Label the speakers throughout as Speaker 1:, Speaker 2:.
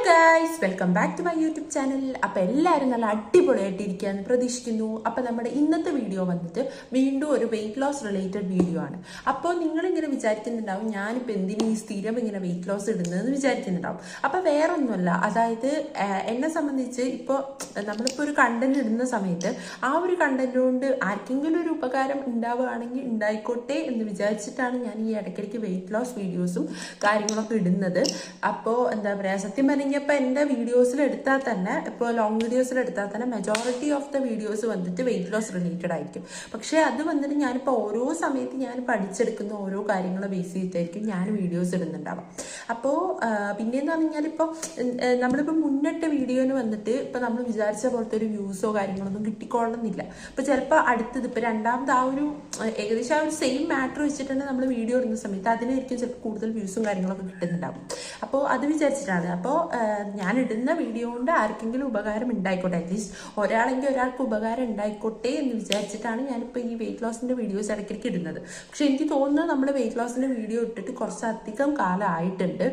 Speaker 1: Guys, welcome back to my YouTube channel. അപ്പോൾ എല്ലാവരും നല്ല അടിപൊളിയായിട്ടിരിക്കുകയെന്ന് പ്രതീക്ഷിക്കുന്നു. അപ്പോൾ നമ്മുടെ ഇന്നത്തെ വീഡിയോ വന്നിട്ട് വീണ്ടും ഒരു വെയിറ്റ് ലോസ് റിലേറ്റഡ് വീഡിയോ ആണ്. അപ്പോൾ നിങ്ങളിങ്ങനെ വിചാരിക്കുന്നുണ്ടാവും ഞാനിപ്പോൾ എന്തിനും ഈ സ്ഥിരം ഇങ്ങനെ വെയിറ്റ് ലോസ് ഇടുന്നതെന്ന് വിചാരിക്കുന്നുണ്ടാവും. അപ്പോൾ വേറൊന്നുമല്ല, അതായത് എന്നെ സംബന്ധിച്ച് ഇപ്പോൾ നമ്മളിപ്പോൾ ഒരു കണ്ടന്റ് ഇടുന്ന സമയത്ത് ആ ഒരു കണ്ടന്റ് കൊണ്ട് ആർക്കെങ്കിലും ഒരു ഉപകാരം ഉണ്ടാവുകയാണെങ്കിൽ ഉണ്ടായിക്കോട്ടെ എന്ന് വിചാരിച്ചിട്ടാണ് ഞാൻ ഈ ഇടയ്ക്കിടയ്ക്ക് വെയിറ്റ് ലോസ് വീഡിയോസും കാര്യങ്ങളൊക്കെ ഇടുന്നത്. അപ്പോൾ എന്താ പറയുക, സത്യം പറഞ്ഞപ്പോൾ എൻ്റെ വീഡിയോസിൽ എടുത്താൽ തന്നെ, ഇപ്പോൾ ലോങ് വീഡിയോസിൽ എടുത്താൽ തന്നെ മെജോറിറ്റി ഓഫ് ദ വീഡിയോസ് വന്നിട്ട് വെയിറ്റ് ലോസ് റിലേറ്റഡ് ആയിരിക്കും. പക്ഷേ അത് വന്നിട്ട് ഞാനിപ്പോൾ ഓരോ സമയത്ത് ഞാൻ പഠിച്ചെടുക്കുന്ന ഓരോ കാര്യങ്ങളെ ബേസ് ചെയ്തിട്ടായിരിക്കും ഞാൻ വീഡിയോസ് ഇടുന്നുണ്ടാവാം. അപ്പോൾ പിന്നെയെന്ന് പറഞ്ഞു കഴിഞ്ഞാൽ ഇപ്പോൾ നമ്മളിപ്പോൾ മുന്നിട്ട വീഡിയോന് വന്നിട്ട് ഇപ്പോൾ നമ്മൾ വിചാരിച്ച പോലത്തെ ഒരു വ്യൂസോ കാര്യങ്ങളൊന്നും കിട്ടിക്കൊള്ളുന്നില്ല. ഇപ്പോൾ ചിലപ്പോൾ അടുത്തത് ഇപ്പോൾ രണ്ടാമത് ആ ഒരു ഏകദേശം ആ ഒരു സെയിം മാറ്റർ വെച്ചിട്ട് തന്നെ നമ്മൾ വീഡിയോ ഇടുന്ന സമയത്ത് അതിനായിരിക്കും ചിലപ്പോൾ കൂടുതൽ വ്യൂസും കാര്യങ്ങളൊക്കെ കിട്ടുന്നുണ്ടാവും. അപ്പോൾ അത് വിചാരിച്ചിട്ടാണ്. അപ്പോൾ ഞാൻ ഇടുന്ന വീഡിയോ കൊണ്ട് ആർക്കെങ്കിലും ഉപകാരം ഉണ്ടായിക്കോട്ടെ, അറ്റ്ലീസ്റ്റ് ഒരാളെങ്കിൽ ഒരാൾക്ക് ഉപകാരം ഉണ്ടായിക്കോട്ടെ എന്ന് വിചാരിച്ചിട്ടാണ് ഞാനിപ്പോൾ ഈ വെയിറ്റ് ലോസിൻ്റെ വീഡിയോസ് ഇടയ്ക്കിടയ്ക്ക് ഇടുന്നത്. പക്ഷെ എനിക്ക് തോന്നുന്നത് നമ്മൾ വെയിറ്റ് ലോസിൻ്റെ വീഡിയോ ഇട്ടിട്ട് കുറച്ചധികം കാലം ആയിട്ടുണ്ട്.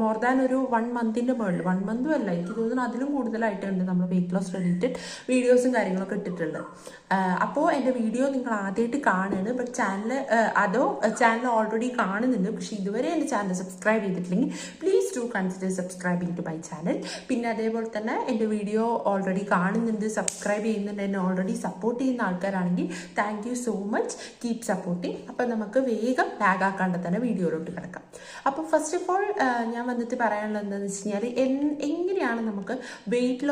Speaker 1: മോർ ദാൻ ഒരു 1 മന്തിൻ്റെ മുകളിൽ, 1 മന്തും അല്ല, എനിക്ക് തോന്നുന്നു അതിലും കൂടുതലായിട്ടുണ്ട് നമ്മൾ വെയിറ്റ് ലോസ് റിലേറ്റഡ് വീഡിയോസും കാര്യങ്ങളൊക്കെ ഇട്ടിട്ടുള്ളത്. അപ്പോൾ എൻ്റെ വീഡിയോ നിങ്ങൾ ആദ്യമായിട്ട് കാണുകയാണ്, ബട്ട് ചാനൽ ഓൾറെഡി കാണുന്നുണ്ട്, പക്ഷേ ഇതുവരെ എൻ്റെ ചാനൽ സബ്സ്ക്രൈബ് ചെയ്തിട്ടില്ലെങ്കിൽ please do consider subscribing to my channel. പിന്നെ അതേപോലെ തന്നെ എൻ്റെ വീഡിയോ ഓൾറെഡി കാണുന്നുണ്ട്, സബ്സ്ക്രൈബ് ചെയ്യുന്നുണ്ട്, എന്നെ ഓൾറെഡി സപ്പോർട്ട് ചെയ്യുന്ന ആൾക്കാരാണെങ്കിൽ thank you so much, keep supporting. അപ്പം നമുക്ക് വേഗം ടാഗ് ആക്കാണ്ട് തന്നെ വീഡിയോയിലോട്ട് കിടക്കാം. അപ്പോൾ ഫസ്റ്റ് ഓഫ് ഓൾ ഞാൻ വന്നിട്ട് പറയാനുള്ളത് എന്താണെന്ന് വെച്ച് കഴിഞ്ഞാൽ എങ്ങനെയാണ് നമുക്ക് വെയിറ്റ്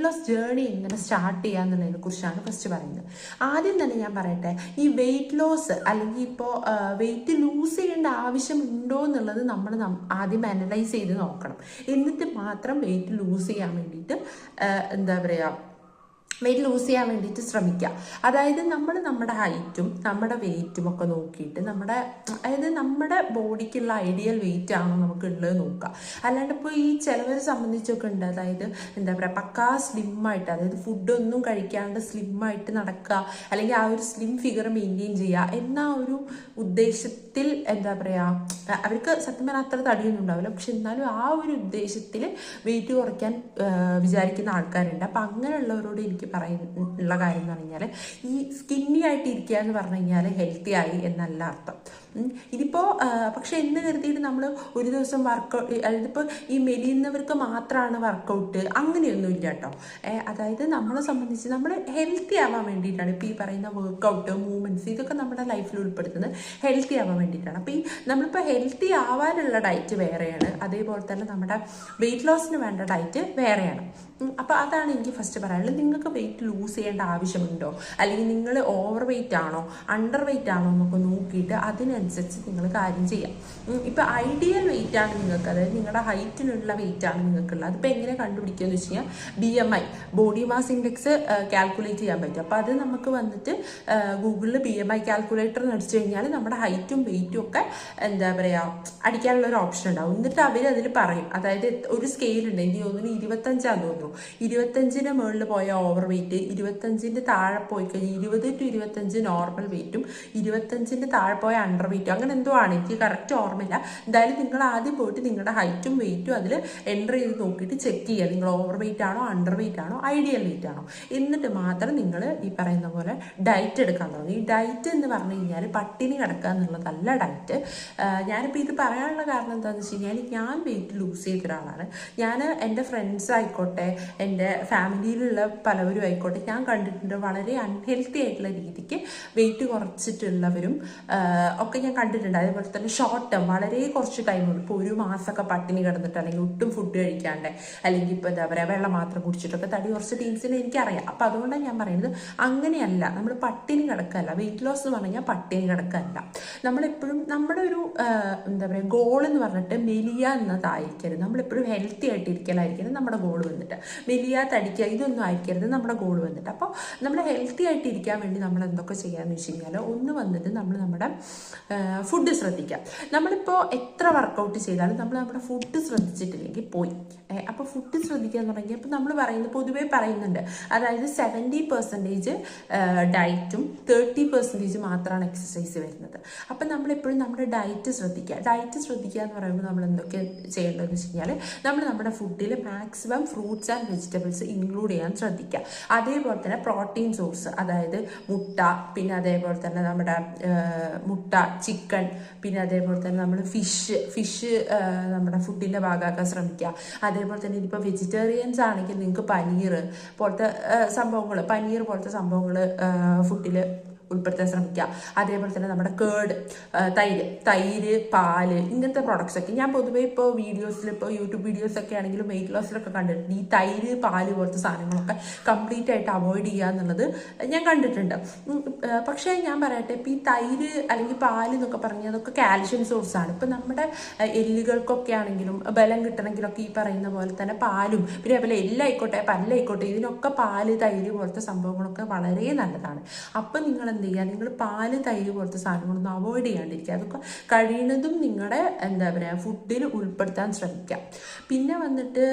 Speaker 1: ലോസ് ജേർണി എങ്ങനെ സ്റ്റാർട്ട് ചെയ്യുക എന്നുള്ളതിനെ കുറിച്ചാണ് ഫസ്റ്റ് പറയുന്നത്. ആദ്യം തന്നെ ഞാൻ പറയട്ടെ, ഈ വെയിറ്റ് ലോസ് അല്ലെങ്കിൽ ഇപ്പോൾ വെയിറ്റ് ലൂസ് ചെയ്യേണ്ട ആവശ്യമുണ്ടോ എന്നുള്ളത് നമ്മൾ ആദ്യം അനലൈസ് ചെയ്ത് നോക്കണം. എന്നിട്ട് മാത്രം വെയിറ്റ് ലൂസ് ചെയ്യാൻ വേണ്ടിയിട്ട് വെയിറ്റ് ലൂസ് ചെയ്യാൻ വേണ്ടിയിട്ട് ശ്രമിക്കുക. അതായത് നമ്മുടെ ഹൈറ്റും നമ്മുടെ വെയിറ്റും ഒക്കെ നോക്കിയിട്ട് നമ്മുടെ ബോഡിക്കുള്ള ഐഡിയൽ വെയിറ്റ് ആണോ നമുക്ക് ഉള്ളത് നോക്കുക. അല്ലാണ്ട് ഇപ്പോൾ ഈ ചിലവരെ സംബന്ധിച്ചൊക്കെ ഉണ്ട്, അതായത് പക്കാ സ്ലിമ്മായിട്ട്, അതായത് ഫുഡൊന്നും കഴിക്കാണ്ട് സ്ലിമ്മായിട്ട് നടക്കുക, അല്ലെങ്കിൽ ആ ഒരു സ്ലിം ഫിഗർ മെയിൻറ്റെയിൻ ചെയ്യുക എന്ന ഒരു ഉദ്ദേശത്തിൽ അവർക്ക് സത്യം പറഞ്ഞാൽ അത്ര തടിയൊന്നും ഉണ്ടാവില്ല, പക്ഷെ എന്നാലും ആ ഒരു ഉദ്ദേശത്തിൽ വെയിറ്റ് കുറയ്ക്കാൻ വിചാരിക്കുന്ന ആൾക്കാരുണ്ട്. അപ്പം അങ്ങനെയുള്ളവരോട് എനിക്ക് പറയാനുള്ള കാര്യം എന്ന് പറഞ്ഞു കഴിഞ്ഞാൽ, ഈ സ്കിന്നി ആയിട്ട് ഇരിക്കുക എന്ന് പറഞ്ഞു കഴിഞ്ഞാൽ ഹെൽത്തി ആയി എന്നല്ല അർത്ഥം. ഇതിപ്പോൾ പക്ഷെ എന്ന് കരുതിയിട്ട് നമ്മൾ ഒരു ദിവസം വർക്കൗട്ട്, അതിപ്പോൾ ഈ മെലിയുന്നവർക്ക് മാത്രമാണ് വർക്കൗട്ട് അങ്ങനെയൊന്നും ഇല്ല കേട്ടോ. അതായത് നമ്മളെ സംബന്ധിച്ച് നമ്മൾ ഹെൽത്തി ആവാൻ വേണ്ടിയിട്ടാണ് ഇപ്പോൾ ഈ പറയുന്ന വർക്കൗട്ട്, മൂവ്മെൻറ്റ്സ്, ഇതൊക്കെ നമ്മുടെ ലൈഫിൽ ഉൾപ്പെടുത്തുന്നത് ഹെൽത്തി ആവാൻ വേണ്ടിയിട്ടാണ്. അപ്പോൾ ഈ നമ്മളിപ്പോൾ ഹെൽത്തി ആവാനുള്ള ഡയറ്റ് വേറെയാണ്, അതേപോലെ തന്നെ നമ്മുടെ വെയിറ്റ് ലോസിന് വേണ്ട ഡയറ്റ് വേറെയാണ്. അപ്പോൾ അതാണ് എനിക്ക് ഫസ്റ്റ് പറയാനുള്ളത്. നിങ്ങൾക്ക് വെയിറ്റ് ലൂസ് ചെയ്യേണ്ട ആവശ്യമുണ്ടോ, അല്ലെങ്കിൽ നിങ്ങൾ ഓവർ വെയിറ്റ് ആണോ അണ്ടർ വെയിറ്റ് ആണോ എന്നൊക്കെ നോക്കിയിട്ട് അതിനനുസരിച്ച് നിങ്ങൾ കാര്യം ചെയ്യാം. ഇപ്പോൾ ഐഡിയൽ വെയിറ്റ് ആണ് നിങ്ങൾക്ക്, അതായത് നിങ്ങളുടെ ഹൈറ്റിനുള്ള വെയിറ്റ് ആണ് നിങ്ങൾക്കുള്ളത്. അതിപ്പോൾ എങ്ങനെ കണ്ടുപിടിക്കുക എന്ന് വെച്ച് കഴിഞ്ഞാൽ BMI, body mass index calculate ചെയ്യാൻ പറ്റും. അപ്പോൾ അത് നമുക്ക് വന്നിട്ട് ഗൂഗിളിൽ BMI കാൽക്കുലേറ്റർ അടിച്ചു കഴിഞ്ഞാൽ നമ്മുടെ ഹൈറ്റും വെയിറ്റും ഒക്കെ അടിക്കാനുള്ള ഒരു ഓപ്ഷൻ ഉണ്ടാവും. എന്നിട്ട് അവർ അതിൽ പറയും, അതായത് ഒരു സ്കെയിൽ ഉണ്ട്, എനിക്ക് തോന്നുന്നു 25 തോന്നുന്നു, 25-ന് മുകളിൽ പോയ ഓവർ വെയിറ്റ്, 25-ന്റെ താഴെ പോയി കഴിഞ്ഞാൽ 20 to 25 നോർമൽ വെയിറ്റും, 25-ന്റെ താഴെ പോയ അണ്ടർ വെയിറ്റും, അങ്ങനെ എന്തോ ആണ്, എനിക്ക് കറക്റ്റ് ഓർമ്മയില്ല. എന്തായാലും നിങ്ങൾ ആദ്യം പോയിട്ട് നിങ്ങളുടെ ഹൈറ്റും വെയിറ്റും അതിൽ എൻ്റർ ചെയ്ത് നോക്കിയിട്ട് ചെക്ക് ചെയ്യുക, നിങ്ങൾ ഓവർ വെയിറ്റ് ആണോ അണ്ടർ വെയിറ്റ് ആണോ ഐഡിയൽ വെയിറ്റ് ആണോ. എന്നിട്ട് മാത്രം നിങ്ങൾ ഈ പറയുന്ന പോലെ ഡയറ്റ് എടുക്കാൻ തുടങ്ങും. ഈ ഡയറ്റ് എന്ന് പറഞ്ഞു കഴിഞ്ഞാൽ പട്ടിണി കിടക്കുക എന്നുള്ളതല്ല ഡയറ്റ്. ഞാനിപ്പോൾ ഇത് പറയാനുള്ള കാരണം എന്താണെന്ന് വെച്ച് കഴിഞ്ഞാൽ, ഞാൻ വെയിറ്റ് ലൂസ് ചെയ്ത ഒരാളാണ്. ഞാൻ എൻ്റെ ഫ്രണ്ട്സ് ആയിക്കോട്ടെ, എൻ്റെ ഫാമിലിയിലുള്ള പലവരും ആയിക്കോട്ടെ, ഞാൻ കണ്ടിട്ടുണ്ട് വളരെ അൺഹെൽത്തി ആയിട്ടുള്ള രീതിക്ക് വെയിറ്റ് കുറച്ചിട്ടുള്ളവരും ഒക്കെ ഞാൻ കണ്ടിട്ടുണ്ട്. അതേപോലെ തന്നെ ഷോർട്ട് ടേം വളരെ കുറച്ച് ടൈമുണ്ട്, ഇപ്പോൾ 1 മാസമൊക്കെ പട്ടിണി കിടന്നിട്ട്, അല്ലെങ്കിൽ ഒട്ടും ഫുഡ് കഴിക്കാണ്ട്, അല്ലെങ്കിൽ ഇപ്പോൾ വെള്ളം മാത്രം കുടിച്ചിട്ടൊക്കെ തടി കുറച്ച് ടീംസിനെ എനിക്കറിയാം. അപ്പോൾ അതുകൊണ്ടാണ് ഞാൻ പറയുന്നത്, അങ്ങനെയല്ല, നമ്മൾ പട്ടിണി കിടക്കല്ല. വെയിറ്റ് ലോസ് എന്ന് പറഞ്ഞാൽ പട്ടിണി കിടക്കല്ല. നമ്മളെപ്പോഴും നമ്മുടെ ഒരു ഗോൾ എന്ന് പറഞ്ഞിട്ട് മെലിയ എന്നതായിരിക്കരുത്. നമ്മളെപ്പോഴും ഹെൽത്തി ആയിട്ട് ഇരിക്കലായിരിക്കണം നമ്മുടെ ഗോൾ വന്നിട്ട്. മെലിയ തടിക്കുക ഇതൊന്നും ആയിരിക്കരുത് നമ്മുടെ ഗോൾ വന്നിട്ട്. അപ്പോൾ നമ്മൾ ഹെൽത്തി ആയിട്ട് ഇരിക്കാൻ വേണ്ടി നമ്മൾ എന്തൊക്കെ ചെയ്യാന്ന് വെച്ച് കഴിഞ്ഞാൽ, ഒന്ന് വന്നിട്ട് നമ്മൾ നമ്മുടെ ഫുഡ് ശ്രദ്ധിക്കാം. നമ്മളിപ്പോൾ എത്ര വർക്കൗട്ട് ചെയ്താലും നമ്മൾ നമ്മുടെ ഫുഡ് ശ്രദ്ധിച്ചിട്ടില്ലെങ്കിൽ പോയി. അപ്പോൾ ഫുഡ് ശ്രദ്ധിക്കുക എന്ന് പറഞ്ഞാൽ ഇപ്പോൾ നമ്മൾ പൊതുവേ പറയുന്നുണ്ട്, അതായത് 70% ഡയറ്റും 30% മാത്രമാണ് എക്സസൈസ് വരുന്നത്. അപ്പം നമ്മളെപ്പോഴും നമ്മുടെ ഡയറ്റ് ശ്രദ്ധിക്കുക എന്ന് പറയുമ്പോൾ നമ്മൾ എന്തൊക്കെ ചെയ്യേണ്ടതെന്ന് വെച്ച് കഴിഞ്ഞാൽ, നമ്മൾ നമ്മുടെ ഫുഡിൽ maximum fruits and vegetables include ചെയ്യാൻ ശ്രദ്ധിക്കുക. അതേപോലെ തന്നെ പ്രോട്ടീൻ സോഴ്സ്, അതായത് മുട്ട, പിന്നെ അതേപോലെ തന്നെ നമ്മുടെ മുട്ട, ചിക്കൻ, പിന്നെ അതേപോലെ തന്നെ നമ്മൾ ഫിഷ് നമ്മുടെ ഫുഡിൻ്റെ ഭാഗമാക്കാൻ ശ്രമിക്കുക. അതേപോലെ തന്നെ ഇനിയിപ്പോൾ വെജിറ്റേറിയൻസ് ആണെങ്കിൽ നിങ്ങൾക്ക് പനീർ പോലത്തെ സംഭവങ്ങൾ ഫുഡിൽ ഉൾപ്പെടുത്താൻ ശ്രമിക്കുക. അതേപോലെ തന്നെ നമ്മുടെ കേർഡ്, തൈര്, പാല്, ഇങ്ങനത്തെ പ്രോഡക്ട്സ് ഒക്കെ ഞാൻ പൊതുവേ ഇപ്പോൾ യൂട്യൂബ് വീഡിയോസൊക്കെ ആണെങ്കിലും വെയിറ്റ് ലോസിലൊക്കെ കണ്ടിട്ടുണ്ട്. ഈ തൈര്, പാല് പോലത്തെ സാധനങ്ങളൊക്കെ കംപ്ലീറ്റ് ആയിട്ട് അവോയ്ഡ് ചെയ്യുക എന്നുള്ളത് ഞാൻ കണ്ടിട്ടുണ്ട്. പക്ഷേ ഞാൻ പറയട്ടെ, ഇപ്പോൾ ഈ തൈര് അല്ലെങ്കിൽ പാല് എന്നൊക്കെ പറഞ്ഞാൽ അതൊക്കെ കാൽഷ്യം സോഴ്സാണ്. ഇപ്പം നമ്മുടെ എല്ലുകൾക്കൊക്കെ ആണെങ്കിലും ബലം കിട്ടണമെങ്കിലൊക്കെ ഈ പറയുന്ന പോലെ തന്നെ പാലും, പിന്നെ അതുപോലെ എല്ലായിക്കോട്ടെ പല്ലായിക്കോട്ടെ, ഇതിനൊക്കെ പാല്, തൈര് പോലത്തെ സംഭവങ്ങളൊക്കെ വളരെ നല്ലതാണ്. അപ്പം നിങ്ങൾ എന്ത് ചെയ്യുക, നിങ്ങൾ പാല്, തൈര് പോലത്തെ സാധനങ്ങളൊന്നും അവോയ്ഡ് ചെയ്യാണ്ടിരിക്കുക. അതൊക്കെ കഴിയുന്നതും നിങ്ങളുടെ ഫുഡിൽ ഉൾപ്പെടുത്താൻ ശ്രമിക്കുക. പിന്നെ വന്നിട്ട്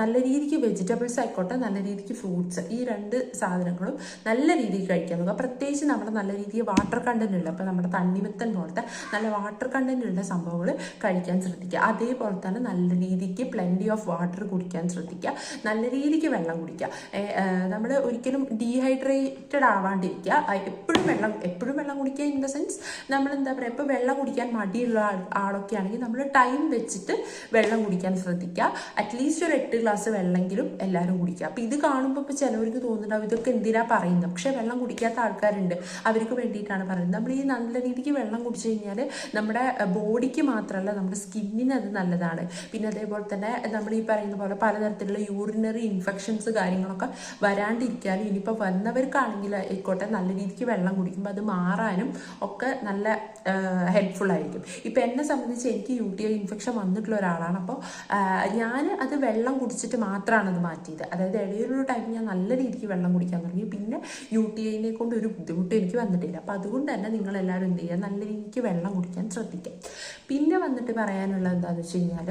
Speaker 1: നല്ല രീതിക്ക് വെജിറ്റബിൾസ് ആയിക്കോട്ടെ, നല്ല രീതിക്ക് ഫ്രൂട്ട്സ്, ഈ 2 സാധനങ്ങളും നല്ല രീതിക്ക് കഴിക്കാൻ നോക്കുക. പ്രത്യേകിച്ച് നമ്മുടെ നല്ല രീതിക്ക് വാട്ടർ കണ്ടന്റ് ഉള്ള, അപ്പോൾ നമ്മുടെ തണ്ണിമത്തൻ പോലത്തെ നല്ല വാട്ടർ കണ്ടന്റ് ഉള്ള സംഭവങ്ങൾ കഴിക്കാൻ ശ്രദ്ധിക്കുക. അതേപോലെ തന്നെ നല്ല രീതിക്ക് പ്ലെന്റി ഓഫ് വാട്ടർ കുടിക്കാൻ ശ്രദ്ധിക്കുക. നല്ല രീതിക്ക് വെള്ളം കുടിക്കുക. നമ്മൾ ഒരിക്കലും ഡീഹൈഡ്രേറ്റഡ് ആവാണ്ടിരിക്കുക. എപ്പോഴും വെള്ളം കുടിക്കുക. ഇൻ ദ സെൻസ് നമ്മൾ ഇപ്പോൾ വെള്ളം കുടിക്കാൻ മടിയുള്ള ആളൊക്കെ ആണെങ്കിൽ നമ്മൾ ടൈം വെച്ചിട്ട് വെള്ളം കുടിക്കാൻ ശ്രദ്ധിക്കുക. അറ്റ്ലീസ്റ്റ് ഒരു 8 ഗ്ലാസ് വെള്ളമെങ്കിലും എല്ലാവരും കുടിക്കുക. അപ്പോൾ ഇത് കാണുമ്പോൾ ഇപ്പോൾ ചിലവർക്ക് തോന്നുന്നുണ്ടാവും ഇതൊക്കെ എന്തിനാ പറയുന്നത്, പക്ഷേ വെള്ളം കുടിക്കാത്ത ആൾക്കാരുണ്ട്, അവർക്ക് വേണ്ടിയിട്ടാണ് പറയുന്നത്. നമ്മൾ ഈ നല്ല രീതിക്ക് വെള്ളം കുടിച്ചു കഴിഞ്ഞാൽ നമ്മുടെ ബോഡിക്ക് മാത്രമല്ല നമ്മുടെ സ്കിന്നിന് അത് നല്ലതാണ്. പിന്നെ അതേപോലെ തന്നെ നമ്മൾ ഈ പറയുന്ന പോലെ പലതരത്തിലുള്ള യൂറിനറി ഇൻഫെക്ഷൻസ് കാര്യങ്ങളൊക്കെ വരാണ്ടിരിക്കാനും, ഇനിയിപ്പോൾ വന്നവർക്കാണെങ്കിൽ ആയിക്കോട്ടെ നല്ല രീതിക്ക് വെള്ളം കുടിക്കുമ്പോൾ അത് മാറാനും ഒക്കെ നല്ല ഹെൽപ്ഫുൾ ആയിരിക്കും. ഇപ്പം എന്നെ സംബന്ധിച്ച് എനിക്ക് UTI ഇൻഫെക്ഷൻ വന്നിട്ടുള്ള ഒരാളാണ്. അപ്പോൾ ഞാൻ അത് വെള്ളം കുടിച്ചിട്ട് മാത്രമാണ് അത് മാറ്റിയത്. അതായത് ഇടയിലൊരു ടൈം ഞാൻ നല്ല രീതിക്ക് വെള്ളം കുടിക്കാൻ തുടങ്ങി. പിന്നെ UTIനെ കൊണ്ട് ഒരു ബുദ്ധിമുട്ട് എനിക്ക് വന്നിട്ടില്ല. അപ്പോൾ അതുകൊണ്ട് തന്നെ നിങ്ങളെല്ലാവരും എന്ത് ചെയ്യുക, നല്ല രീതിക്ക് വെള്ളം കുടിക്കാൻ ശ്രദ്ധിക്കുക. പിന്നെ വന്നിട്ട് പറയാനുള്ളത് എന്താണെന്ന് വെച്ച് കഴിഞ്ഞാൽ,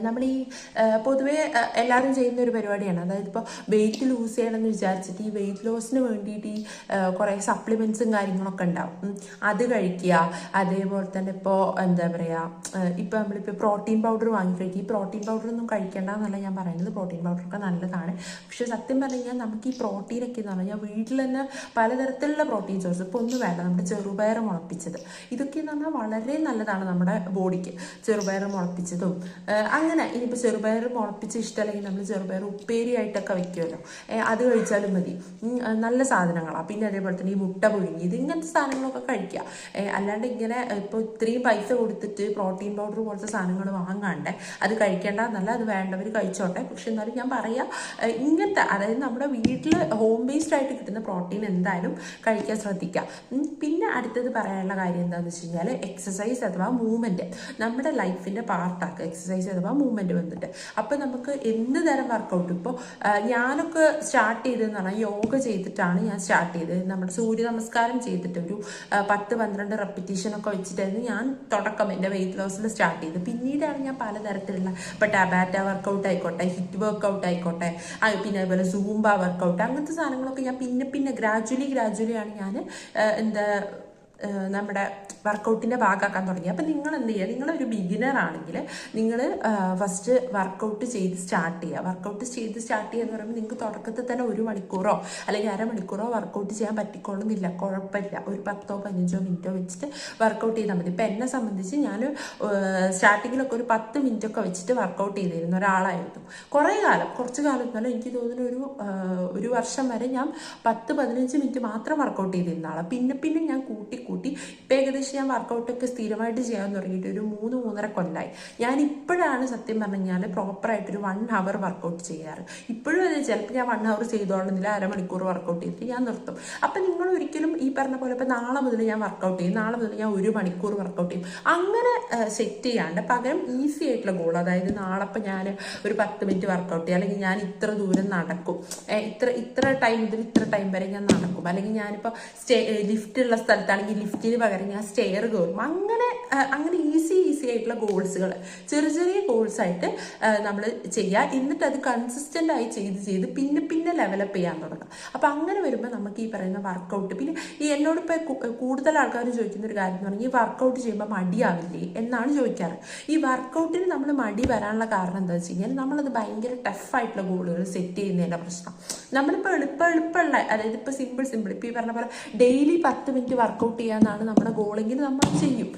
Speaker 1: നമ്മൾ ഈ പൊതുവേ എല്ലാവരും ചെയ്യുന്ന ഒരു പരിപാടിയാണ്. അതായത് ഇപ്പോൾ വെയിറ്റ് ലൂസ് ചെയ്യണമെന്ന് വിചാരിച്ചിട്ട് ഈ വെയിറ്റ് ലോസിന് വേണ്ടിയിട്ട് ഈ കുറേ സപ്ലിമെൻറ്റ്സും കാര്യങ്ങളൊക്കെ ഉണ്ടാവും, അത് കഴിക്കുക. അതേപോലെ തന്നെ ഇപ്പോൾ ഇപ്പോൾ നമ്മളിപ്പോൾ പ്രോട്ടീൻ പൗഡർ വാങ്ങി കഴിക്കുക. ഈ പ്രോട്ടീൻ പൗഡറൊന്നും കഴിക്കേണ്ടെന്നല്ല ഞാൻ പറയുന്നത്, പ്രോട്ടീൻ പൗഡറൊക്കെ നല്ലതാണ്. പക്ഷേ സത്യം പറഞ്ഞു കഴിഞ്ഞാൽ നമുക്ക് ഈ പ്രോട്ടീനൊക്കെ എന്ന് പറഞ്ഞാൽ വീട്ടിൽ തന്നെ പലതരത്തിലുള്ള പ്രോട്ടീൻ സോഴ്സ്, ഇപ്പോൾ ഒന്നും വേണ്ട, നമ്മുടെ ചെറുപയർ മുളപ്പിച്ചത്, ഇതൊക്കെ എന്ന് പറഞ്ഞാൽ വളരെ നല്ലതാണ് നമ്മുടെ ബോഡിക്ക്. ചെറുപയർ മുളപ്പിച്ചതും അങ്ങനെ. ഇനിയിപ്പോൾ ചെറുപയർ മുളപ്പിച്ച് ഇഷ്ടമല്ലെങ്കിൽ നമ്മൾ ചെറുപയർ ഉപ്പേരി ആയിട്ടൊക്കെ വെക്കുമല്ലോ, അത് കഴിച്ചാലും മതി, നല്ല സാധനങ്ങളാണ്. പിന്നെ അതേപോലെ തന്നെ ഈ മുട്ട പുഴുങ്ങിയത്, ഇങ്ങനത്തെ സാധനങ്ങളൊക്കെ കഴിക്കുക. അല്ലാണ്ട് ഇങ്ങനെ ഇപ്പോൾ ഇത്രയും പൈസ കൊടുത്തിട്ട് പ്രോട്ടീൻ പൗഡർ പോലത്തെ സാധനങ്ങൾ വാങ്ങാണ്ടേ അത് കഴിക്കേണ്ടതെന്നല്ല, അത് വേണ്ടവർ കഴിച്ചോട്ടെ. പക്ഷെ എന്നാലും ഞാൻ പറയാം, ഇങ്ങനത്തെ അതായത് നമ്മുടെ വീട്ടിൽ ഹോം ബേസ്ഡ് ആയിട്ട് കിട്ടുന്ന പ്രോട്ടീൻ എന്തായാലും കഴിക്കാൻ ശ്രദ്ധിക്കുക. പിന്നെ അടുത്തത് പറയാനുള്ള കാര്യം എന്താണെന്ന് വെച്ച് കഴിഞ്ഞാൽ, എക്സസൈസ് അഥവാ മൂവ്മെൻറ്റ് നമ്മുടെ ലൈഫിൻ്റെ പാർട്ടാക്കുക. എക്സസൈസ് അഥവാ മൂവ്മെൻറ്റ് വന്നിട്ട് അപ്പോൾ നമുക്ക് എന്ത് തരം വർക്കൗട്ട്, ഇപ്പോൾ ഞാനൊക്കെ സ്റ്റാർട്ട് ചെയ്തതെന്ന് പറഞ്ഞാൽ യോഗ ചെയ്തിട്ടാണ് ഞാൻ സ്റ്റാർട്ട് ചെയ്തത്. നമ്മുടെ സൂര്യ നമസ്കാരം ചെയ്തിട്ട് ഒരു 10-12 റെപ്പിറ്റീഷനൊക്കെ വെച്ചിട്ടായിരുന്നു ഞാൻ തുടക്കം എൻ്റെ വെയിറ്റ് ലോസിൽ സ്റ്റാർട്ട് ചെയ്തത്. പിന്നീടാണ് ഞാൻ പലതരത്തിലുള്ള ഇപ്പോൾ ടാബാറ്റ വർക്കൗട്ട് ആയിക്കോട്ടെ, ഹിറ്റ് വർക്കൗട്ട് ആയിക്കോട്ടെ, പിന്നെ അതുപോലെ സൂംബ വർക്കൗട്ട്, അങ്ങനത്തെ സാധനങ്ങളൊക്കെ ഞാൻ പിന്നെ ഗ്രാജുവലിയാണ് ഞാൻ നമ്മുടെ വർക്കൗട്ടിൻ്റെ ഭാഗമാക്കാൻ തുടങ്ങി. അപ്പം നിങ്ങൾ എന്ത് ചെയ്യുക, നിങ്ങളൊരു ബിഗിനർ ആണെങ്കിൽ നിങ്ങൾ ഫസ്റ്റ് വർക്കൗട്ട് ചെയ്ത് സ്റ്റാർട്ട് ചെയ്യുക. വർക്കൗട്ട് ചെയ്ത് സ്റ്റാർട്ട് ചെയ്യുക എന്ന് പറയുമ്പോൾ നിങ്ങൾക്ക് തുടക്കത്തിൽ തന്നെ 1 മണിക്കൂറോ അല്ലെങ്കിൽ അരമണിക്കൂറോ വർക്കൗട്ട് ചെയ്യാൻ പറ്റിക്കൊള്ളുന്നില്ല, കുഴപ്പമില്ല. ഒരു 10-15 മിനിറ്റോ വെച്ചിട്ട് വർക്കൗട്ട് ചെയ്താൽ മതി. ഇപ്പം എന്നെ സംബന്ധിച്ച് ഞാൻ സ്റ്റാർട്ടിങ്ങിലൊക്കെ ഒരു 10 മിനിറ്റൊക്കെ വെച്ചിട്ട് വർക്കൗട്ട് ചെയ്തിരുന്ന ഒരാളായിരുന്നു. കുറച്ച് കാലം എന്നാലും എനിക്ക് തോന്നുന്നു ഒരു വർഷം വരെ ഞാൻ 10-15 മിനിറ്റ് മാത്രം വർക്കൗട്ട് ചെയ്തിരുന്ന ആളാണ്. പിന്നെ ഞാൻ കൂട്ടി കൂട്ടി ഇപ്പം ഏകദേശം ഞാൻ വർക്കൗട്ടൊക്കെ സ്ഥിരമായിട്ട് ചെയ്യാൻ തുടങ്ങിയിട്ട് ഒരു 3-3.5 കൊല്ലമായി. ഞാൻ ഇപ്പോഴാണ് സത്യം പറഞ്ഞു കഴിഞ്ഞാൽ പ്രോപ്പറായിട്ടൊരു 1 hour വർക്കൗട്ട് ചെയ്യാറ്. ഇപ്പോഴും അതെ, ചിലപ്പോൾ ഞാൻ 1 hour ചെയ്തോളുന്നില്ല, അരമണിക്കൂർ വർക്കൗട്ട് ചെയ്തിട്ട് ഞാൻ നിർത്തും. അപ്പം നിങ്ങൾ ഒരിക്കലും ഈ പറഞ്ഞ പോലെ ഇപ്പം നാളെ മുതൽ ഞാൻ വർക്കൗട്ട് ചെയ്യും, നാളെ മുതൽ ഞാൻ 1 മണിക്കൂർ വർക്കൗട്ട് ചെയ്യും, അങ്ങനെ സെറ്റ് ചെയ്യാണ്ട് പകരം ഈസി ആയിട്ടുള്ള ഗോൾ, അതായത് നാളെ ഇപ്പം ഞാൻ ഒരു 10 മിനിറ്റ് വർക്കൗട്ട് ചെയ്യും, അല്ലെങ്കിൽ ഞാൻ ഇത്ര ദൂരം നടക്കും, ഇത്ര ടൈം മുതൽ ഇത്ര ടൈം വരെ ഞാൻ നടക്കും, അല്ലെങ്കിൽ ഞാനിപ്പോൾ ലിഫ്റ്റ് ഉള്ള സ്ഥലത്താണെങ്കിൽ ലിഫ്റ്റിന് പകരം ഞാൻ സ്റ്റെയർ കയറും. അങ്ങനെ ഈസി ആയിട്ടുള്ള ഗോൾസുകൾ, ചെറിയ ഗോൾസായിട്ട് നമ്മൾ ചെയ്യുക. എന്നിട്ട് അത് കൺസിസ്റ്റൻ്റ് ആയി ചെയ്ത് പിന്നെ ലെവലപ്പ് ചെയ്യാൻ തുടങ്ങുക. അപ്പം അങ്ങനെ വരുമ്പോൾ നമുക്ക് ഈ പറയുന്ന വർക്കൗട്ട്, പിന്നെ ഈ എന്നോടിപ്പോൾ കൂടുതൽ ആൾക്കാർ ചോദിക്കുന്ന ഒരു കാര്യം എന്ന് പറഞ്ഞാൽ ഈ വർക്കൗട്ട് ചെയ്യുമ്പോൾ മടിയാവില്ലേ എന്നാണ് ചോദിക്കാറ്. ഈ വർക്കൗട്ടിന് നമ്മൾ മടി വരാനുള്ള കാരണം എന്താ വെച്ച് കഴിഞ്ഞാൽ നമ്മളത് ഭയങ്കര ടഫായിട്ടുള്ള ഗോളുകൾ സെറ്റ് ചെയ്യുന്നതിൻ്റെ പ്രശ്നം. നമ്മളിപ്പോൾ എളുപ്പമുള്ള, അതായത് ഇപ്പോൾ സിമ്പിൾ ഇപ്പോൾ ഈ പറഞ്ഞ പോലെ ഡെയിലി 10 മിനിറ്റ് വർക്കൗട്ട് ചെയ്യാന്നാണ് നമ്മുടെ ഗോളെങ്കിൽ നമ്മൾ ചെയ്യും.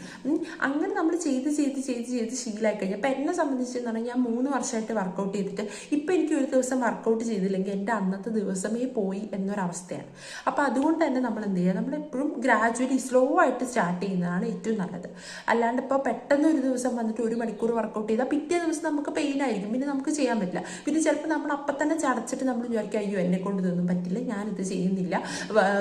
Speaker 1: അങ്ങനെ നമ്മൾ ചെയ്ത് ശീലമായി കഴിഞ്ഞാൽ, അപ്പം എന്നെ സംബന്ധിച്ചെന്ന് പറഞ്ഞാൽ ഞാൻ 3 വർഷമായിട്ട് വർക്കൗട്ട് ചെയ്തിട്ട് ഇപ്പം എനിക്ക് ഒരു ദിവസം വർക്കൗട്ട് ചെയ്തില്ലെങ്കിൽ എൻ്റെ അന്നത്തെ ദിവസമേ പോയി എന്നൊരവസ്ഥയാണ്. അപ്പോൾ അതുകൊണ്ട് തന്നെ നമ്മൾ എന്ത് ചെയ്യുക, നമ്മളെപ്പോഴും ഗ്രാജുവലി സ്ലോ ആയിട്ട് സ്റ്റാർട്ട് ചെയ്യുന്നതാണ് ഏറ്റവും നല്ലത്. അല്ലാണ്ട് ഇപ്പോൾ പെട്ടെന്ന് ഒരു ദിവസം വന്നിട്ട് 1 മണിക്കൂർ വർക്കൗട്ട് ചെയ്താൽ പിറ്റേ ദിവസം നമുക്ക് പെയിൻ ആയിരിക്കും, പിന്നെ നമുക്ക് ചെയ്യാൻ പറ്റില്ല. പിന്നെ ചിലപ്പോൾ നമ്മൾ അപ്പം തന്നെ ചടച്ചിട്ട് നമ്മൾ വിചാരിക്കും അയ്യോ എന്നെ കൊണ്ട് ഇതൊന്നും പറ്റില്ല, ഞാനിത് ചെയ്യുന്നില്ല,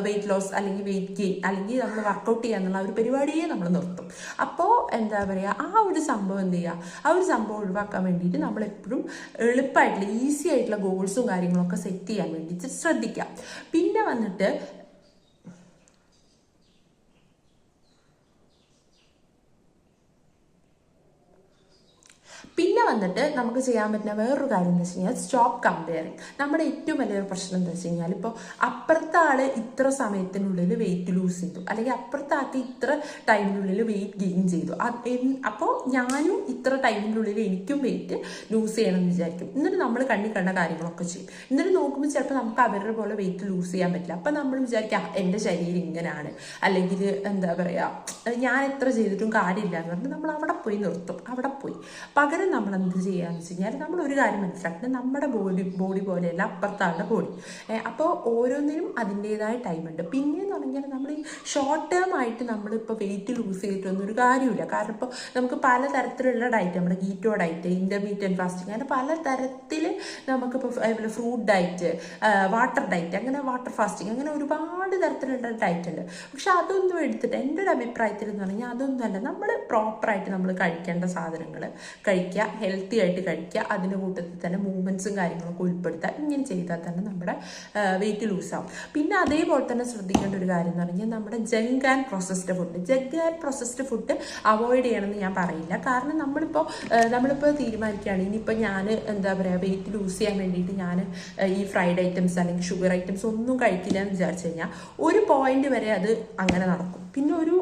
Speaker 1: വെയിറ്റ് ലോസ് അല്ലെങ്കിൽ വെയിറ്റ് ഗെയിൻ അല്ലെങ്കിൽ നമ്മൾ വർക്കൗട്ട് ചെയ്യാന്നുള്ള ഒരു പരിപാടിയെ നമ്മൾ നിർത്തും. അപ്പോൾ എന്താ പറയുക, ആ ഒരു സംഭവം എന്ത് ചെയ്യുക, ആ ഒരു സംഭവം ഒഴിവാക്കാൻ വേണ്ടിയിട്ട് നമ്മളെപ്പോഴും എളുപ്പമായിട്ടുള്ള ഈസി ആയിട്ടുള്ള ഗോൾസും കാര്യങ്ങളൊക്കെ സെറ്റ് ചെയ്യാൻ വേണ്ടിയിട്ട് ശ്രദ്ധിക്കാം. പിന്നെ വന്നിട്ട് നമുക്ക് ചെയ്യാൻ പറ്റുന്ന വേറൊരു കാര്യം എന്ന് വെച്ച് കഴിഞ്ഞാൽ സ്റ്റോപ്പ് കമ്പയറിങ്. നമ്മുടെ ഏറ്റവും വലിയൊരു പ്രശ്നം എന്താ വെച്ച് കഴിഞ്ഞാൽ, ഇപ്പോൾ അപ്പുറത്തെ ആള് ഇത്ര സമയത്തിനുള്ളിൽ വെയിറ്റ് ലൂസ് ചെയ്തു, അല്ലെങ്കിൽ അപ്പുറത്തെ ആൾക്ക് ഇത്ര ടൈമിനുള്ളിൽ വെയിറ്റ് ഗെയിൻ ചെയ്തു, അപ്പോൾ ഞാനും ഇത്ര ടൈമിനുള്ളിൽ എനിക്കും വെയിറ്റ് ലൂസ് ചെയ്യണം എന്ന് വിചാരിക്കും. എന്നിട്ട് നമ്മൾ കണ്ണി കണ്ട കാര്യങ്ങളൊക്കെ ചെയ്യും. എന്നിട്ട് നോക്കുമ്പോൾ ചിലപ്പോൾ നമുക്ക് അവരുടെ പോലെ വെയിറ്റ് ലൂസ് ചെയ്യാൻ പറ്റില്ല. അപ്പം നമ്മൾ വിചാരിക്കാം എൻ്റെ ശരീരം ഇങ്ങനെയാണ്, അല്ലെങ്കിൽ എന്താ പറയുക ഞാൻ എത്ര ചെയ്തിട്ടും കാര്യമില്ല എന്ന് പറഞ്ഞിട്ട് നമ്മൾ അവിടെ പോയി നിർത്തും. അവിടെ പോയി പകരം നമ്മൾ എന്ത് ചെയ്യാന്ന് വെച്ച് കഴിഞ്ഞാൽ, നമ്മൾ ഒരു കാര്യം മനസ്സിലാക്കുന്നത് നമ്മുടെ ബോഡി പോലെയല്ല അപ്പുറത്താളുടെ ബോഡി. അപ്പോൾ ഓരോന്നിനും അതിൻ്റെതായ ടൈമുണ്ട്. പിന്നെയെന്ന് പറഞ്ഞാൽ നമ്മൾ ഈ ഷോർട്ട് ടേം ആയിട്ട് നമ്മളിപ്പോൾ വെയിറ്റ് ലൂസ് ചെയ്തിട്ടൊന്നും ഒരു കാര്യമില്ല. കാരണം ഇപ്പോൾ നമുക്ക് പലതരത്തിലുള്ള ഡയറ്റ്, നമ്മുടെ കീറ്റോ ഡയറ്റ്, ഇൻ്റർമീഡിയറ്റ് ഫാസ്റ്റിംഗ്, അങ്ങനെ പലതരത്തിൽ നമുക്കിപ്പോൾ ഫ്രൂട്ട് ഡയറ്റ്, വാട്ടർ ഡയറ്റ്, അങ്ങനെ വാട്ടർ ഫാസ്റ്റിംഗ്, അങ്ങനെ ഒരുപാട് തരത്തിലുള്ള ഡയറ്റ് ഉണ്ട്. പക്ഷെ അതൊന്നും എടുത്തിട്ട് എൻ്റെ ഒരു അഭിപ്രായത്തിൽ എന്ന് പറഞ്ഞാൽ അതൊന്നുമല്ല. നമ്മൾ പ്രോപ്പറായിട്ട് നമ്മൾ കഴിക്കേണ്ട സാധനങ്ങൾ കഴിക്കുക, ഹെൽത്തി ആയിട്ട് കഴിക്കുക, അതിൻ്റെ കൂട്ടത്തിൽ തന്നെ മൂവ്മെൻറ്റ്സും കാര്യങ്ങളൊക്കെ ഉൾപ്പെടുത്തുക. ഇങ്ങനെ ചെയ്താൽ തന്നെ നമ്മുടെ വെയിറ്റ് ലൂസാവും. പിന്നെ അതേപോലെ തന്നെ ശ്രദ്ധിക്കേണ്ട ഒരു കാര്യം എന്ന് പറഞ്ഞാൽ നമ്മുടെ junk and processed food avoid ചെയ്യണമെന്ന് ഞാൻ പറയില്ല. കാരണം നമ്മളിപ്പോൾ തീരുമാനിക്കുകയാണ് ഇനിയിപ്പോൾ ഞാൻ എന്താ പറയുക വെയിറ്റ് ലൂസ് ചെയ്യാൻ വേണ്ടിയിട്ട് ഞാൻ ഈ ഫ്രൈഡ് ഐറ്റംസ് അല്ലെങ്കിൽ ഷുഗർ ഐറ്റംസ് ഒന്നും കഴിക്കില്ല എന്ന് വിചാരിച്ചു കഴിഞ്ഞാൽ ഒരു പോയിന്റ് വരെ അത് അങ്ങനെ നടക്കും. പിന്നെ ഒരു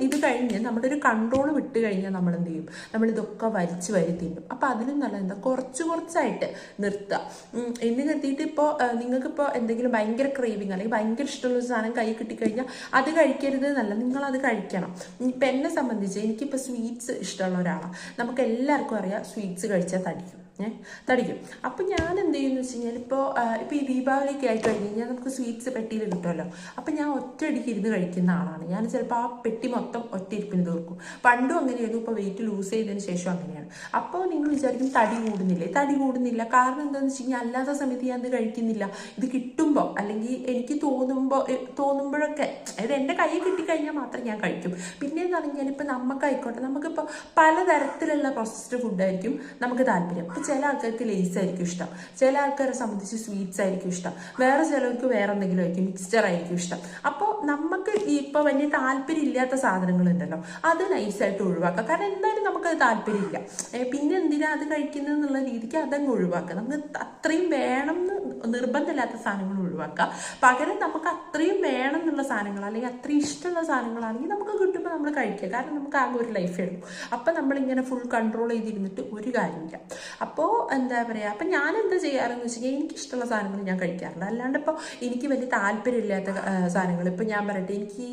Speaker 1: ഇത് കഴിഞ്ഞ് നമ്മുടെ ഒരു കൺട്രോൾ വിട്ട് കഴിഞ്ഞാൽ നമ്മൾ എന്ത് ചെയ്യും, നമ്മളിതൊക്കെ വലിച്ചു തിന്നും. അപ്പം അതിലും നല്ല എന്താ കുറച്ചായിട്ട് നിർത്തുക എന്ന് കരുതിയിട്ട് ഇപ്പോൾ നിങ്ങൾക്കിപ്പോൾ എന്തെങ്കിലും ഭയങ്കര ക്രേവിങ് അല്ലെങ്കിൽ ഭയങ്കര ഇഷ്ടമുള്ള സാധനം കൈ കിട്ടിക്കഴിഞ്ഞാൽ അത് കഴിക്കരുത് എന്നല്ല, നിങ്ങളത് കഴിക്കണം. ഇപ്പം എന്നെ സംബന്ധിച്ച് എനിക്കിപ്പോൾ സ്വീറ്റ്സ് ഇഷ്ടമുള്ള ഒരാളാണ്. നമുക്ക് എല്ലാവർക്കും അറിയാം സ്വീറ്റ്സ് കഴിച്ചാൽ തടിക്കും. അപ്പം ഞാൻ എന്ത് ചെയ്യുമെന്ന് വെച്ച് കഴിഞ്ഞാൽ, ഇപ്പോൾ ഈ ദീപാവലിയൊക്കെ ആയി കഴിഞ്ഞ് കഴിഞ്ഞാൽ നമുക്ക് സ്വീറ്റ്സ് പെട്ടിയിൽ കിട്ടുമല്ലോ. അപ്പം ഞാൻ ഒറ്റയടിക്ക് ഇരുന്ന് കഴിക്കുന്ന ആളാണ്. ഞാൻ ചിലപ്പോൾ ആ പെട്ടി മൊത്തം ഒറ്റയിരിപ്പിന് തീർക്കും. പണ്ടും അങ്ങനെയായിരുന്നു, ഇപ്പോൾ വെയിറ്റ് ലൂസ് ചെയ്തതിന് ശേഷം അങ്ങനെയാണ്. അപ്പോൾ നിങ്ങൾ വിചാരിക്കും തടി കൂടുന്നില്ല. കാരണം എന്താണെന്ന് വെച്ച് കഴിഞ്ഞാൽ അല്ലാത്ത സമയത്ത് ഞാൻ ഇത് കഴിക്കുന്നില്ല. ഇത് കിട്ടുമ്പോൾ അല്ലെങ്കിൽ എനിക്ക് തോന്നുമ്പോഴൊക്കെ, അതായത് എൻ്റെ കയ്യിൽ കിട്ടിക്കഴിഞ്ഞാൽ മാത്രം ഞാൻ കഴിക്കും. പിന്നെയെന്ന് പറഞ്ഞാൽ ഇപ്പോൾ നമുക്കായിക്കോട്ടെ, നമുക്കിപ്പോൾ പലതരത്തിലുള്ള പ്രോസസ്ഡ് ഫുഡായിരിക്കും നമുക്ക് താല്പര്യം. ഇപ്പോൾ ചില ആൾക്കാർക്ക് ലേസ് ആയിരിക്കും ഇഷ്ടം, ചില ആൾക്കാരെ സംബന്ധിച്ച് സ്വീറ്റ്സ് ആയിരിക്കും ഇഷ്ടം, വേറെ ചിലർക്ക് വേറെ എന്തെങ്കിലും ആയിരിക്കും, മിക്സ്ചർ ആയിരിക്കും ഇഷ്ടം. അപ്പോൾ നമുക്ക് ഇപ്പോൾ വലിയ താല്പര്യം ഇല്ലാത്ത സാധനങ്ങളുണ്ടല്ലോ, അത് നൈസായിട്ട് ഒഴിവാക്കുക. കാരണം എന്തായാലും നമുക്കത് താല്പര്യമില്ല, പിന്നെ എന്തിനാ അത് കഴിക്കുന്നത് എന്നുള്ള രീതിക്ക് അതങ്ങ് ഒഴിവാക്കുക. നമുക്ക് അത്രയും വേണം എന്ന് നിർബന്ധമില്ലാത്ത സാധനങ്ങൾ ഒഴിവാക്കുക. പകരം നമുക്ക് അത്രയും വേണം എന്നുള്ള സാധനങ്ങൾ അല്ലെങ്കിൽ അത്രയും ഇഷ്ടമുള്ള സാധനങ്ങളാണെങ്കിൽ നമുക്ക് കിട്ടുമ്പോൾ നമ്മൾ കഴിക്കുക. കാരണം നമുക്ക് ആകെ ഒരു ലൈഫേ ഉള്ളൂ. അപ്പം നമ്മളിങ്ങനെ ഫുൾ കൺട്രോൾ ചെയ്തിരുന്നിട്ട് ഒരു കാര്യമില്ല. അപ്പോൾ അപ്പോൾ എന്താ പറയുക, അപ്പം ഞാൻ എന്താ ചെയ്യാറെന്ന് വെച്ച് കഴിഞ്ഞാൽ എനിക്കിഷ്ടമുള്ള സാധനങ്ങൾ ഞാൻ കഴിക്കാറുണ്ട്. അല്ലാണ്ട് ഇപ്പോൾ എനിക്ക് വലിയ താല്പര്യമില്ലാത്ത സാധനങ്ങൾ, ഇപ്പം ഞാൻ പറയട്ടെ, എനിക്ക്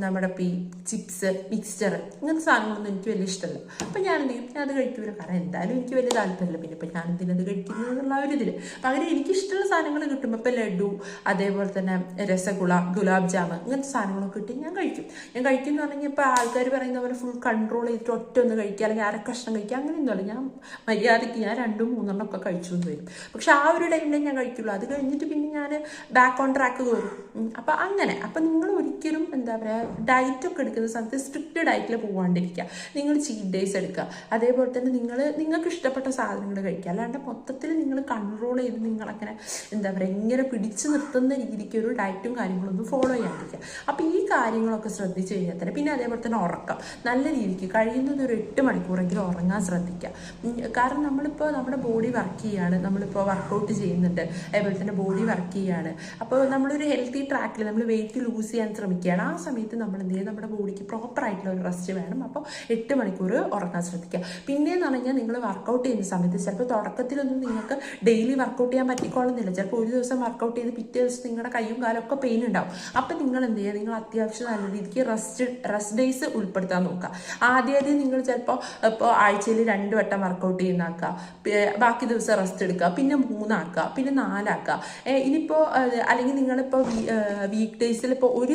Speaker 1: നമ്മുടെ ഈ ചിപ്സ്, മിക്സ്ചർ, ഇങ്ങനത്തെ സാധനങ്ങളൊന്നും എനിക്ക് വലിയ ഇഷ്ടമല്ല. അപ്പം ഞാൻ എന്ത് ചെയ്യും, ഞാൻ അത് കഴിക്കില്ല. കാരണം എന്തായാലും എനിക്ക് വലിയ താല്പര്യമില്ല. പിന്നെ ഇപ്പം ഞാൻ എന്തിനത് കഴിക്കുന്നത് എന്നുള്ള ഒരു ഇതിൽ പകരം എനിക്കിഷ്ടമുള്ള സാധനങ്ങൾ കിട്ടുമ്പോൾ ഇപ്പം ലഡു, അതേപോലെ തന്നെ രസഗുള, ഗുലാബ് ജാമ്, ഇങ്ങനത്തെ സാധനങ്ങളൊക്കെ കിട്ടി ഞാൻ കഴിക്കും. ഞാൻ കഴിക്കുന്ന പറഞ്ഞാൽ ഇപ്പോൾ ആൾക്കാർ പറയുന്ന പോലെ ഫുൾ കൺട്രോൾ ചെയ്തിട്ട് ഒറ്റ ഒന്ന് കഴിക്കുക, അല്ലെങ്കിൽ അരക്കഷ്ണം കഴിക്കുക, അങ്ങനെയൊന്നുമല്ല. ഞാൻ മര്യാദയ്ക്ക് ഞാൻ 2-3 ഒക്കെ കഴിച്ചു എന്ന് വരും. പക്ഷെ ആ ഒരു ടൈമിലേ ഞാൻ കഴിക്കുള്ളൂ. അത് കഴിഞ്ഞിട്ട് പിന്നെ ഞാൻ ബാക്ക് ഓൺ ട്രാക്ക് കയറും. അപ്പം അങ്ങനെ. അപ്പം നിങ്ങൾ ഒരിക്കലും എന്താ പറയുക, ഡയറ്റൊക്കെ എടുക്കുന്ന സമയത്ത് സ്ട്രിക്റ്റ് ഡയറ്റിൽ പോകാണ്ടിരിക്കുക. നിങ്ങൾ ചീറ്റ് ഡേയ്സ് എടുക്കുക. അതേപോലെ തന്നെ നിങ്ങൾക്ക് ഇഷ്ടപ്പെട്ട സാധനങ്ങൾ കഴിക്കുക. അല്ലാണ്ട് മൊത്തത്തിൽ നിങ്ങൾ കൺട്രോൾ ചെയ്ത് നിങ്ങളങ്ങനെ എന്താ പറയുക, ഇങ്ങനെ പിടിച്ചു നിർത്തുന്ന രീതിക്ക് ഒരു ഡയറ്റും കാര്യങ്ങളൊന്നും ഫോളോ ചെയ്യാണ്ടിരിക്കുക. അപ്പം ഈ കാര്യങ്ങളൊക്കെ ശ്രദ്ധിച്ചു കഴിഞ്ഞാൽ തന്നെ, പിന്നെ അതേപോലെ തന്നെ ഉറക്കം നല്ല രീതിക്ക് കഴിയുന്നത് ഒരു 8 മണിക്കൂറെങ്കിലും ഉറങ്ങാൻ ശ്രദ്ധിക്കുക. കാരണം നമ്മളിപ്പോൾ നമ്മുടെ ബോഡി വർക്ക് ചെയ്യുകയാണ്, നമ്മളിപ്പോൾ വർക്കൗട്ട് ചെയ്യുന്നുണ്ട്, അതേപോലെ തന്നെ ബോഡി വർക്ക് ചെയ്യുകയാണ്. അപ്പോൾ നമ്മളൊരു ഹെൽത്തി ട്രാക്കിൽ നമ്മൾ വെയിറ്റ് ലൂസ് ചെയ്യാൻ ശ്രമിക്കുകയാണ്. ആ സമയത്ത് നമ്മൾ എന്ത് ചെയ്യുക, നമ്മുടെ ബോഡിക്ക് പ്രോപ്പറായിട്ടുള്ള ഒരു റെസ്റ്റ് വേണം. അപ്പോൾ 8 മണിക്കൂർ ഉറങ്ങാൻ ശ്രദ്ധിക്കുക. പിന്നെയെന്ന് പറഞ്ഞാൽ നിങ്ങൾ വർക്കൗട്ട് ചെയ്യുന്ന സമയത്ത് ചിലപ്പോൾ തുടക്കത്തിലൊന്നും നിങ്ങൾക്ക് ഡെയിലി വർക്കൗട്ട് ചെയ്യാൻ പറ്റിക്കോളുന്നില്ല. ചിലപ്പോൾ ഒരു ദിവസം വർക്കൗട്ട് ചെയ്ത് പിറ്റേ ദിവസം നിങ്ങളുടെ കൈയും കാലൊക്കെ പെയിൻ ഉണ്ടാവും. അപ്പം നിങ്ങൾ എന്ത് ചെയ്യുക, നിങ്ങൾ അത്യാവശ്യം നല്ല രീതിക്ക് റെസ്റ്റ് ഡേയ്സ് ഉൾപ്പെടുത്താൻ നോക്കുക. ആദ്യം നിങ്ങൾ ചിലപ്പോൾ ഇപ്പോൾ ആഴ്ചയിൽ 2 വട്ടം വർക്കൗട്ട് ചെയ്യുന്നാക്കുക, ബാക്കി ദിവസം റെസ്റ്റ് എടുക്കുക, പിന്നെ 3 ആക്കുക, പിന്നെ 4 ആക്കുക. ഇനിയിപ്പോൾ അല്ലെങ്കിൽ നിങ്ങളിപ്പോൾ വീക്ക് ഡേയ്സിൽ ഇപ്പോൾ ഒരു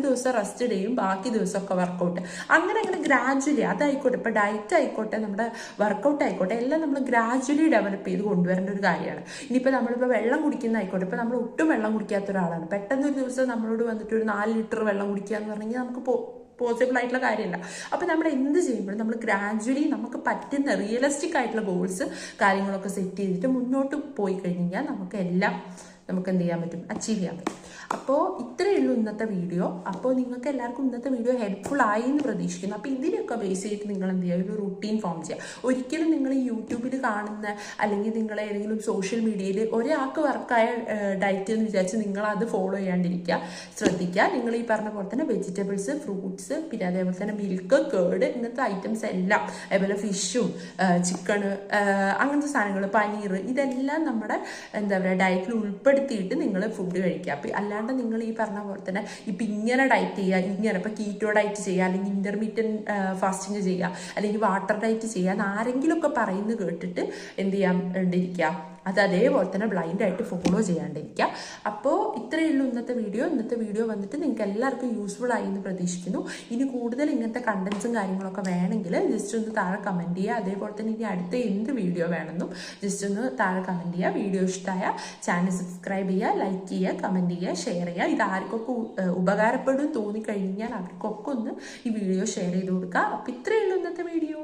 Speaker 1: ദിവസം റെസ്റ്റ് ഡേയും ബാക്കി ദിവസമൊക്കെ വർക്കൗട്ട്, അങ്ങനെ ഗ്രാജുവലി അതായിക്കോട്ടെ, ഇപ്പോൾ ഡയറ്റ് ആയിക്കോട്ടെ, നമ്മുടെ വർക്കൗട്ട് ആയിക്കോട്ടെ, എല്ലാം നമ്മൾ ഗ്രാജുവലി ഡെവലപ്പ് ചെയ്ത് കൊണ്ടുവരേണ്ട ഒരു കാര്യമാണ്. ഇനിയിപ്പോൾ നമ്മളിപ്പോൾ വെള്ളം കുടിക്കുന്ന ആയിക്കോട്ടെ, ഇപ്പോൾ നമ്മൾ ഒട്ടും വെള്ളം കുടിക്കാത്ത ഒരാളാണ്, പെട്ടെന്ന് ഒരു ദിവസം നമ്മളോട് വന്നിട്ട് ഒരു 4 ലിറ്റർ വെള്ളം കുടിക്കുക എന്ന് പറഞ്ഞു കഴിഞ്ഞാൽ നമുക്ക് പോസിബിൾ ആയിട്ടുള്ള കാര്യമല്ല. അപ്പം നമ്മൾ എന്ത് ചെയ്യുമ്പോഴും നമ്മൾ ഗ്രാജുവലി നമുക്ക് പറ്റുന്ന റിയലിസ്റ്റിക് ആയിട്ടുള്ള ഗോൾസ് കാര്യങ്ങളൊക്കെ സെറ്റ് ചെയ്തിട്ട് മുന്നോട്ട് പോയി കഴിഞ്ഞാൽ നമുക്ക് എന്ത് ചെയ്യാൻ പറ്റും, അച്ചീവ് ചെയ്യാൻ പറ്റും. അപ്പോൾ ഇത്രയേ ഉള്ളൂ ഇന്നത്തെ വീഡിയോ. അപ്പോൾ നിങ്ങൾക്ക് എല്ലാവർക്കും ഇന്നത്തെ വീഡിയോ ഹെൽപ്ഫുൾ ആയി എന്ന് പ്രതീക്ഷിക്കുന്നു. അപ്പോൾ ഇതിനൊക്കെ ബേസ് ചെയ്തിട്ട് നിങ്ങൾ എന്ത് ചെയ്യുക, ഒരു റുട്ടീൻ ഫോം ചെയ്യുക. ഒരിക്കലും നിങ്ങൾ യൂട്യൂബിൽ കാണുന്ന അല്ലെങ്കിൽ നിങ്ങൾ ഏതെങ്കിലും സോഷ്യൽ മീഡിയയിൽ ഒരാൾക്ക് വർക്കായ ഡയറ്റ് എന്ന് വിചാരിച്ച് നിങ്ങൾ അത് ഫോളോ ചെയ്യാണ്ടിരിക്കുക, ശ്രദ്ധിക്കുക. നിങ്ങൾ ഈ പറഞ്ഞ പോലെ തന്നെ വെജിറ്റബിൾസ്, ഫ്രൂട്ട്സ്, പിന്നെ അതേപോലെ തന്നെ മിൽക്ക്, കേർഡ്, ഇങ്ങനത്തെ ഐറ്റംസ് എല്ലാം, അതേപോലെ ഫിഷും ചിക്കണ്, അങ്ങനത്തെ സാധനങ്ങൾ, പനീർ, ഇതെല്ലാം നമ്മുടെ എന്താ പറയുക ഡയറ്റിൽ ഉൾപ്പെടുത്തിയിട്ട് നിങ്ങൾ ഫുഡ് കഴിക്കുക. അപ്പം അല്ലാണ്ട് നിങ്ങൾ ഈ പറഞ്ഞ പോലെ തന്നെ ഇപ്പം ഇങ്ങനെ ഡയറ്റ് ചെയ്യുക, ഇങ്ങനെ ഇപ്പോൾ കീറ്റോ ഡയറ്റ് ചെയ്യുക, അല്ലെങ്കിൽ ഇൻ്റർമീഡിയറ്റ് ഫാസ്റ്റിങ് ചെയ്യുക, അല്ലെങ്കിൽ വാട്ടർ ഡയറ്റ് ചെയ്യുക എന്ന് ആരെങ്കിലുമൊക്കെ പറയുന്നത് കേട്ടിട്ട് എന്ത് ചെയ്യാൻ വേണ്ടിയിരിക്കുക, അത് അതേപോലെ തന്നെ ബ്ലൈൻഡായിട്ട് ഫോളോ ചെയ്യാണ്ടിരിക്കുക. അപ്പോൾ ഇത്രയേ ഉള്ളൂ ഇന്നത്തെ വീഡിയോ വന്നിട്ട് നിങ്ങൾക്ക് എല്ലാവർക്കും യൂസ്ഫുൾ ആയി എന്ന് പ്രതീക്ഷിക്കുന്നു. ഇനി കൂടുതൽ ഇങ്ങനത്തെ കണ്ടൻസും കാര്യങ്ങളൊക്കെ വേണമെങ്കിൽ ജസ്റ്റ് ഒന്ന് താഴെ കമൻറ്റ് ചെയ്യുക. അതേപോലെ തന്നെ ഇനി അടുത്ത എന്ത് വീഡിയോ വേണമെന്നും ജസ്റ്റ് ഒന്ന് താഴെ കമൻറ്റ് ചെയ്യുക. വീഡിയോ ഇഷ്ടമായ ചാനൽ സബ്സ്ക്രൈബ് ചെയ്യുക, ലൈക്ക് ചെയ്യുക, കമൻറ്റ് ചെയ്യുക, ഷെയർ ചെയ്യുക. ഇത് ആർക്കൊക്കെ ഉപകാരപ്പെടും തോന്നിക്കഴിഞ്ഞാൽ അവർക്കൊക്കെ ഒന്ന് ഈ വീഡിയോ ഷെയർ ചെയ്ത് കൊടുക്കുക. അപ്പോൾ ഇത്രയേ ഉള്ളൂ ഇന്നത്തെ വീഡിയോ.